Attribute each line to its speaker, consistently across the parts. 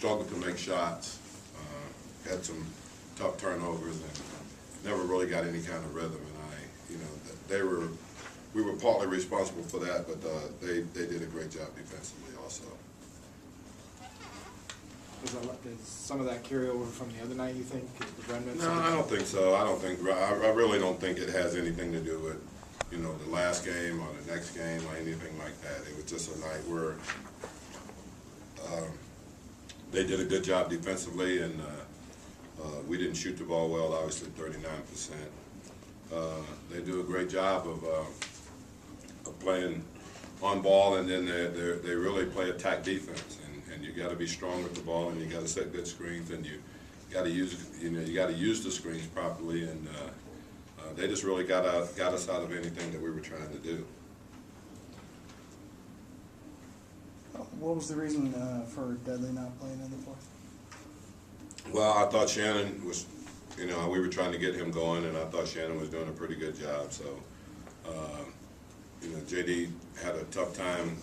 Speaker 1: struggled to make shots, had some tough turnovers, and never really got any kind of rhythm. And we were partly responsible for that, but they did a great job defensively also.
Speaker 2: Does some of that carry over from the other night, you think?
Speaker 1: No, I don't think so. I really don't think it has anything to do with, the last game or the next game or anything like that. It was just a night where they did a good job defensively, and we didn't shoot the ball well, obviously 39%. They do a great job of playing on ball, and then they really play attack defense. And you got to be strong with the ball, and you got to set good screens, and you got to use the screens properly. And they just really got us out of anything that we were trying to do.
Speaker 3: What was the reason for Dudley not playing in the fourth?
Speaker 1: Well, I thought Shannon was, we were trying to get him going, and I thought Shannon was doing a pretty good job. So, JD had a tough time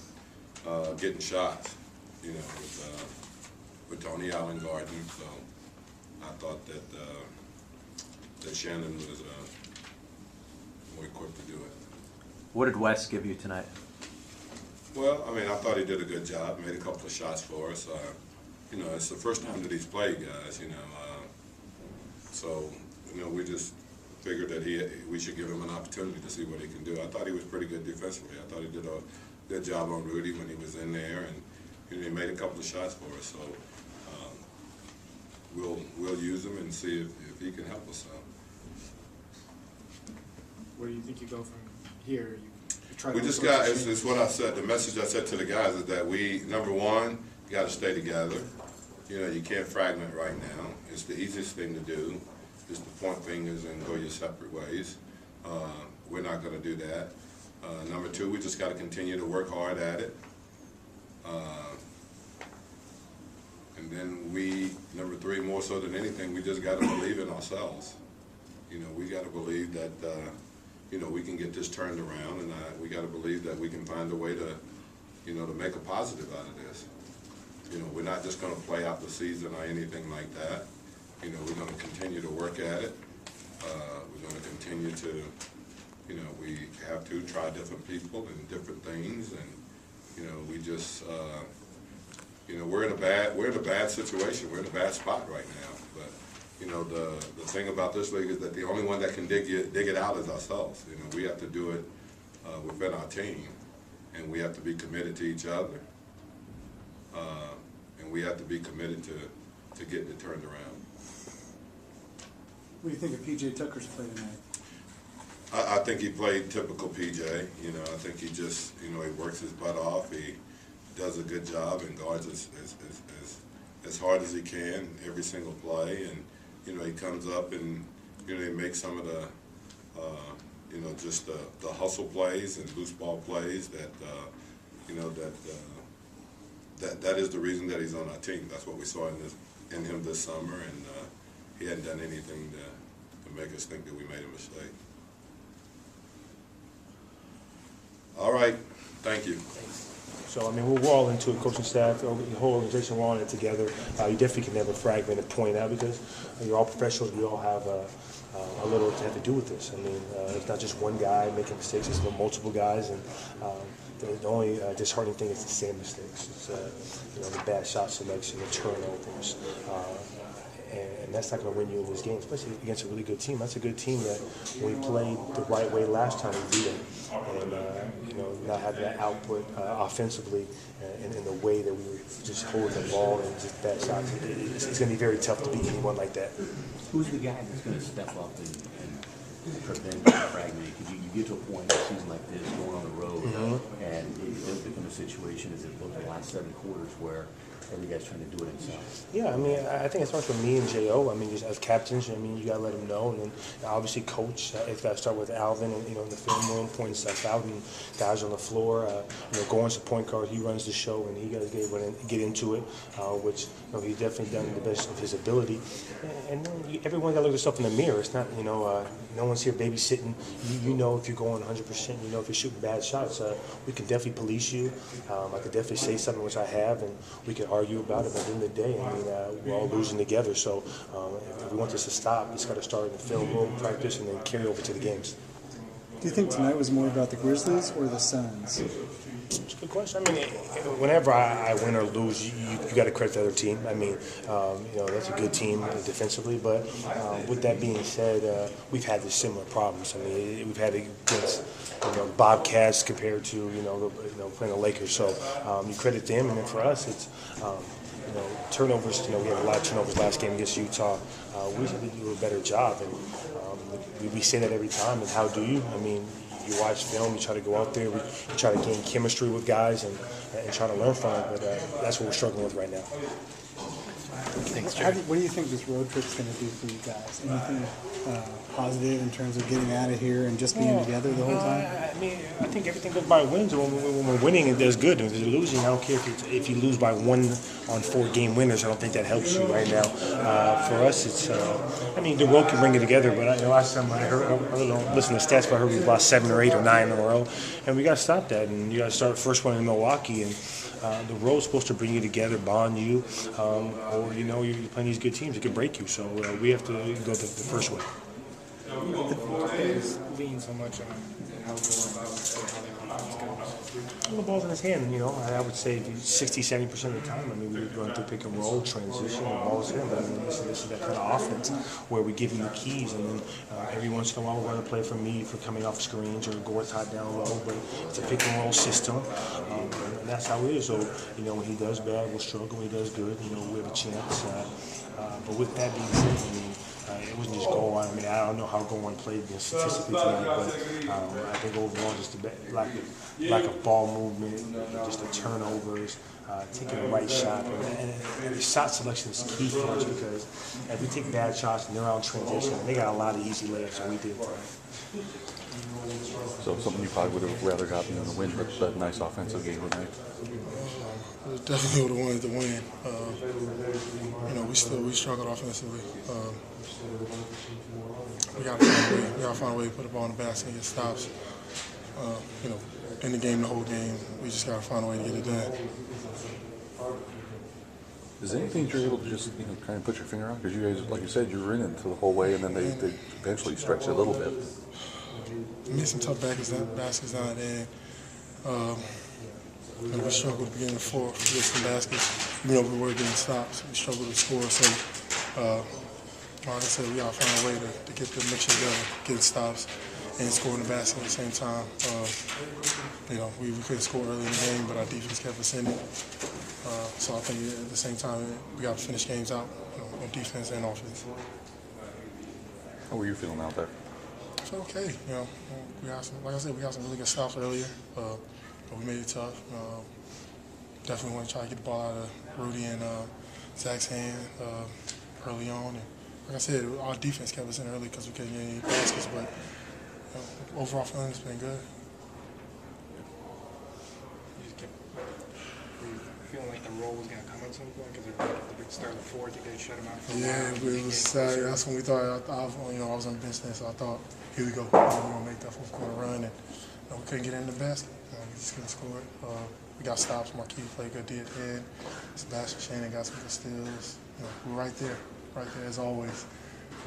Speaker 1: getting shots, with Tony Allen guarding. So, I thought that Shannon was more equipped to do it.
Speaker 4: What did Wes give you tonight?
Speaker 1: Well, I thought he did a good job. Made a couple of shots for us. It's the first time that he's played, guys. So we just figured that we should give him an opportunity to see what he can do. I thought he was pretty good defensively. I thought he did a good job on Rudy when he was in there, and he made a couple of shots for us. So we'll use him and see if he can help us out.
Speaker 2: Where do you think you go from here?
Speaker 1: It's what I said. The message I said to the guys is that number one, you got to stay together. You can't fragment right now. It's the easiest thing to do, is to point fingers and go your separate ways. We're not going to do that. Number two, we just got to continue to work hard at it. And then number three, more so than anything, we just got to believe in ourselves. We got to believe that, we can get this turned around, and we got to believe that we can find a way to, to make a positive out of this. We're not just going to play out the season or anything like that. We're going to continue to work at it. We're going to continue to, we have to try different people and different things, and we just, we're in a bad situation. We're in a bad spot right now. But the thing about this league is that the only one that can dig it out is ourselves. We have to do it within our team, and we have to be committed to each other. And we have to be committed to getting it turned around.
Speaker 3: What do you think of P.J. Tucker's play tonight?
Speaker 1: I think he played typical P.J. I think he just, he works his butt off. He does a good job and guards as hard as he can every single play. And, he comes up and, he makes some of the, just the hustle plays and loose ball plays that, that is the reason that he's on our team. That's what we saw in him this summer, and he hadn't done anything to make us think that we made a mistake. All right, thank you.
Speaker 5: So, we're all into it, coaching staff, the whole organization, we're all in it together. You definitely can never fragment and point out, because you're all professionals, we all have a little to have to do with this. It's not just one guy making mistakes, it's multiple guys, and the only disheartening thing is the same mistakes. It's the bad shot selection, the turnovers, and that's not going to win you in this game, especially against a really good team. That's a good team that when we played the right way last time, we beat them. And not having that output offensively in the way that we were just holding the ball and just bad shots, it's going to be very tough to beat anyone like that.
Speaker 6: Who's the guy that's going to step up and prevent the fragment? Because you get to a point in a season like this, going on the road, and it does become a situation, as it looked in the last 7 quarters, where every guy's trying to do it himself.
Speaker 5: Yeah, I think it starts with me and J.O. Just as captains, you got to let them know. And then obviously coach, it's got to start with Alvin, and, in the film room, pointing stuff out, and guys on the floor, Goran's the point guard, he runs the show, and he got to get into it, which, he's definitely done the best of his ability. And then everyone got to look at themselves in the mirror. It's not, no one's here babysitting. You know if you're going 100%, if you're shooting bad shots. We can definitely police you. I could definitely say something, which I have, and we can argue argue about it, but at the end of the day, I mean, we're all losing together. So if we want this to stop, it's got to start in the film room, practice, and then carry over to the games.
Speaker 3: Do you think tonight was more about the Grizzlies or the Suns?
Speaker 5: It's a good question. I mean, whenever I win or lose, you got to credit the other team. I mean, that's a good team defensively. But with that being said, we've had the similar problems. I mean, we've had it against Bobcats compared to playing the Lakers. So you credit them, and then for us, it's turnovers. We had a lot of turnovers last game against Utah. We should do a better job, and we say that every time. And how do you? I mean, you watch film, you try to go out there, you try to gain chemistry with guys and try to learn from it, but that's what we're struggling with right now.
Speaker 3: What do you think this road trip's going to do for you guys? Anything positive in terms of getting out of here and just being together the whole time?
Speaker 5: I mean, I think everything goes by wins. When we're winning, it does good. If you're losing, I don't care if you lose by 1 on 4 game winners. I don't think that helps you right now. For us, it's the road can bring it together. But last time I don't listen to stats, but I heard we lost 7 or 8 or 9 in a row, and we got to stop that. And you got to start the first one in Milwaukee. And the road's supposed to bring you together, bond you, or you're playing these good teams. It could break you. So we have to go the first way.
Speaker 2: Players lean so much on how they
Speaker 5: Well, the ball's in his hand, I would say 60-70% of the time. I mean, we're going through pick and roll, transition, the ball's in. But I mean, this is that kind of offense where we give him the keys, and then every once in a while we're going to play for me for coming off screens or go hot down low. But it's a pick and roll system, and that's how it is. So, when he does bad, we'll struggle. When he does good, we have a chance. But with that being said, it wasn't just goal line. I mean, I don't know how goal line played statistically tonight, but I think overall just a lack of ball movement, just the turnovers, taking the right shot. And shot selection is key for us because if we take bad shots and they're on transition, they got a lot of easy layups, and we did tonight.
Speaker 7: So something you probably would have rather gotten than the win, but a nice offensive game tonight.
Speaker 8: Definitely would have wanted to win. We struggled offensively. We got to find a way to put the ball in the basket and get stops. In the game, the whole game, we just got to find a way to get it done.
Speaker 7: Is there anything you're able to just kind of put your finger on? Because you guys, like you said, you were in it the whole way, and then they eventually stretched it a little bit.
Speaker 8: We made some tough baskets down there. And we struggled at the beginning of the fourth to get some baskets. Even though we were getting stops, we struggled to score. So, like I said, we got to find a way to get the mixture together, getting stops and scoring the basket at the same time. We couldn't score early in the game, but our defense kept us in it. So I think at the same time, we got to finish games out on defense and offense.
Speaker 7: How were you feeling out there?
Speaker 8: It's okay. Like I said, we got some really good stops earlier. But we made it tough. Definitely want to try to get the ball out of Rudy and Zach's hand early on. And like I said, our defense kept us in early because we couldn't get any baskets. But overall feeling has been good.
Speaker 2: You just kept feeling like the roll was going to come at some point because they would start the fourth to get shut them out.
Speaker 8: Yeah, it was sad. That's when we thought. I was on the bench then, so I thought, here we go. We're going to make that fourth quarter run. And we couldn't get in the basket. We just couldn't score. We got stops. Marquis played good D at the end. Sebastian Shannon got some good steals. We were right there as always.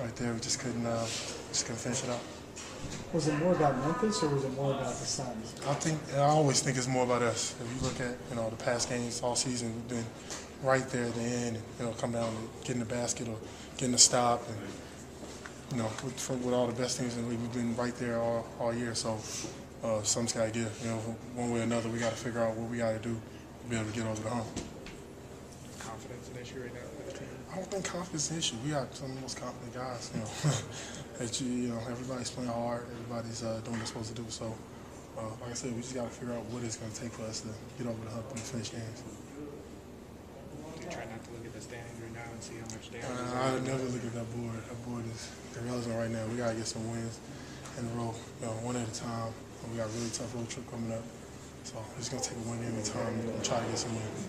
Speaker 8: Right there. We just couldn't finish it out.
Speaker 3: Was it more about Memphis or was it more about the Suns?
Speaker 8: I always think it's more about us. If you look at the past games all season, we've been right there at the end. Come down and getting the basket or getting the stop, and with all the best teams in the league, we've been right there all year. So. Something's got to give. One way or another, we got to figure out what we got to do to be able to get over the hump.
Speaker 2: Confidence an issue right now for the team?
Speaker 8: I don't think confidence is an issue. We got some of the most confident guys. Everybody's playing hard. Everybody's doing what they're supposed to do. So, like I said, we just got to figure out what it's going to take for us to get over the hump and finish games.
Speaker 2: Do you try not to look at the standings right now and see how much damage?
Speaker 8: I never look at that board. That board is irrelevant right now. We got to get some wins in a row, one at a time. We got a really tough road trip coming up. So it's going to take a win every time and try to get some wins.